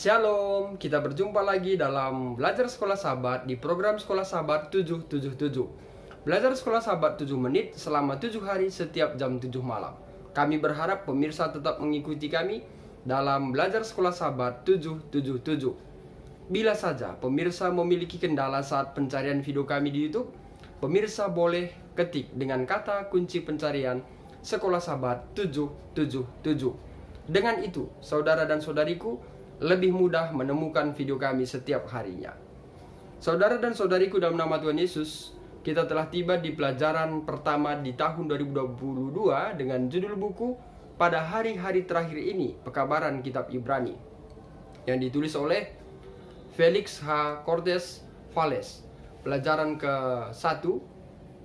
Shalom, kita berjumpa lagi dalam Belajar Sekolah Sahabat di program Sekolah Sahabat 777. Belajar Sekolah Sahabat 7 menit selama 7 hari setiap jam 7 malam. Kami berharap pemirsa tetap mengikuti kami dalam Belajar Sekolah Sahabat 777. Bila saja pemirsa memiliki kendala saat pencarian video kami di YouTube, pemirsa boleh ketik dengan kata kunci pencarian Sekolah Sahabat 777. Dengan itu, saudara dan saudariku lebih mudah menemukan video kami setiap harinya. Saudara dan saudariku dalam nama Tuhan Yesus, kita telah tiba di pelajaran pertama di tahun 2022 dengan judul buku Pada Hari-Hari Terakhir Ini, Pekabaran Kitab Ibrani, yang ditulis oleh Felix H. Cortez Valles. Pelajaran ke-1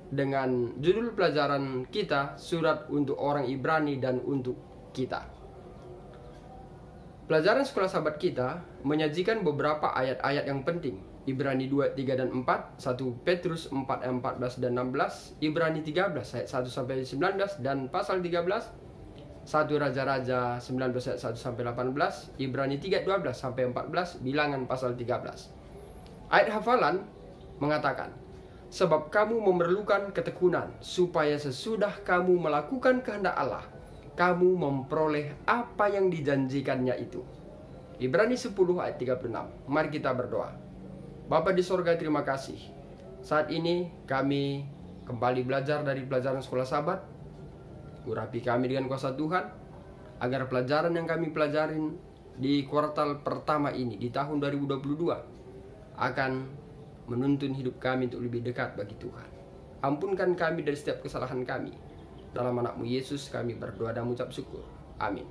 dengan judul pelajaran kita, Surat untuk Orang Ibrani dan untuk Kita. Pelajaran sekolah sahabat kita menyajikan beberapa ayat-ayat yang penting. Ibrani 2, 3 dan 4, 1 Petrus 4 ayat 14 dan 16, Ibrani 13 ayat 1 sampai 19 dan pasal 13, 1 Raja-Raja 19 ayat 1 sampai 18, Ibrani 3 12 sampai 14, Bilangan pasal 13. Ayat hafalan mengatakan, sebab kamu memerlukan ketekunan supaya sesudah kamu melakukan kehendak Allah, kamu memperoleh apa yang dijanjikannya itu. Ibrani 10 ayat 36. Mari kita berdoa. Bapa di sorga, terima kasih. Saat ini kami kembali belajar dari pelajaran sekolah sahabat. Urapi kami dengan kuasa Tuhan, agar pelajaran yang kami pelajarin di kuartal pertama ini di tahun 2022 akan menuntun hidup kami untuk lebih dekat bagi Tuhan. Ampunkan kami dari setiap kesalahan kami. Dalam anakmu Yesus kami berdoa dan mengucap syukur. Amin.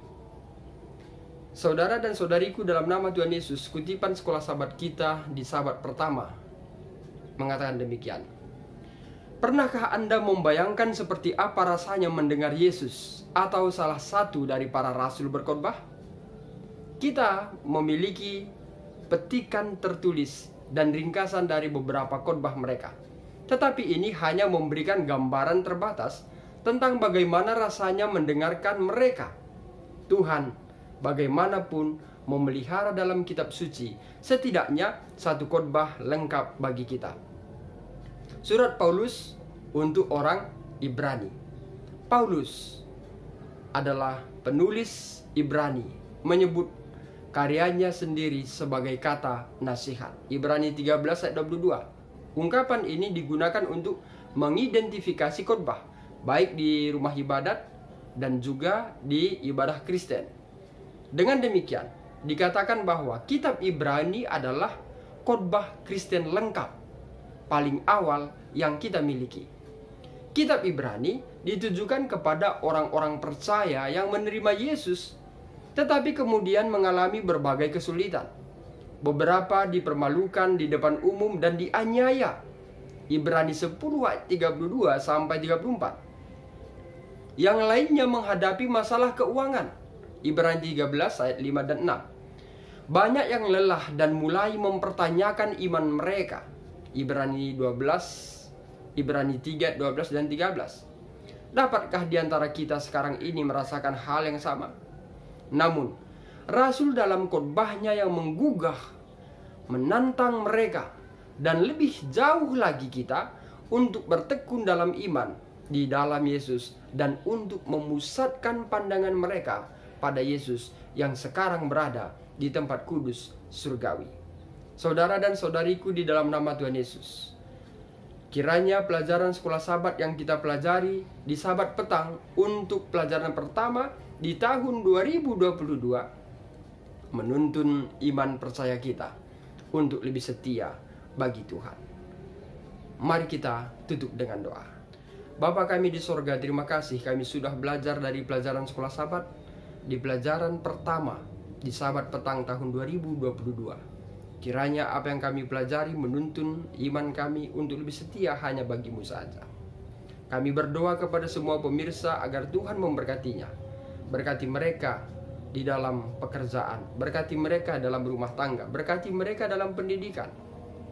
Saudara dan saudariku dalam nama Tuhan Yesus, kutipan sekolah sahabat kita di sahabat pertama mengatakan demikian. Pernahkah Anda membayangkan seperti apa rasanya mendengar Yesus atau salah satu dari para rasul berkhotbah? Kita memiliki petikan tertulis dan ringkasan dari beberapa khotbah mereka. Tetapi ini hanya memberikan gambaran terbatas tentang bagaimana rasanya mendengarkan mereka. Tuhan bagaimanapun memelihara dalam kitab suci setidaknya satu khotbah lengkap bagi kita. Surat Paulus untuk orang Ibrani. Paulus adalah penulis Ibrani, menyebut karyanya sendiri sebagai kata nasihat. Ibrani 13 ayat 22. Ungkapan ini digunakan untuk mengidentifikasi khotbah baik di rumah ibadat dan juga di ibadah Kristen. Dengan demikian, dikatakan bahwa kitab Ibrani adalah khotbah Kristen lengkap, paling awal yang kita miliki. Kitab Ibrani ditujukan kepada orang-orang percaya yang menerima Yesus, tetapi kemudian mengalami berbagai kesulitan. Beberapa dipermalukan di depan umum dan dianiaya. Ibrani 10 ayat 32 sampai 34. Yang lainnya menghadapi masalah keuangan. Ibrani 13 ayat 5 dan 6. Banyak yang lelah dan mulai mempertanyakan iman mereka. Ibrani 12, Ibrani 3, 12 dan 13. Dapatkah di antara kita sekarang ini merasakan hal yang sama? Namun, Rasul dalam khotbahnya yang menggugah, menantang mereka, dan lebih jauh lagi kita untuk bertekun dalam iman di dalam Yesus dan untuk memusatkan pandangan mereka pada Yesus yang sekarang berada di tempat kudus surgawi. Saudara dan saudariku di dalam nama Tuhan Yesus, kiranya pelajaran sekolah sahabat yang kita pelajari di sahabat petang untuk pelajaran pertama di tahun 2022 menuntun iman percaya kita untuk lebih setia bagi Tuhan. Mari kita tutup dengan doa. Bapa kami di sorga, terima kasih kami sudah belajar dari pelajaran sekolah sahabat di pelajaran pertama di sahabat petang tahun 2022. Kiranya apa yang kami pelajari menuntun iman kami untuk lebih setia hanya bagi-Mu saja. Kami berdoa kepada semua pemirsa agar Tuhan memberkatinya. Berkati mereka di dalam pekerjaan, berkati mereka dalam rumah tangga, berkati mereka dalam pendidikan,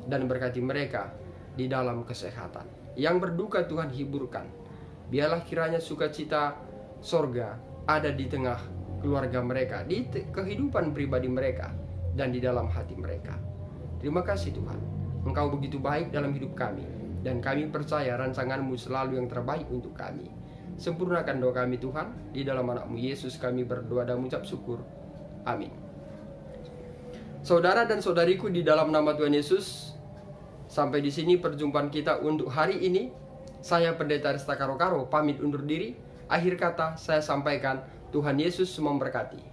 dan berkati mereka di dalam kesehatan. Yang berduka Tuhan hiburkan. Biarlah kiranya sukacita sorga ada di tengah keluarga mereka, di kehidupan pribadi mereka. dan di dalam hati mereka. Terima kasih Tuhan, Engkau begitu baik dalam hidup kami, dan kami percaya rancangan-Mu selalu yang terbaik untuk kami. Sempurnakan doa kami Tuhan, di dalam anak-Mu Yesus kami berdoa dan mengucap syukur. Amin. Saudara dan saudariku di dalam nama Tuhan Yesus, sampai di sini perjumpaan kita untuk hari ini. Saya Pendeta Resta Karo-Karo pamit undur diri. Akhir kata saya sampaikan, Tuhan Yesus memberkati.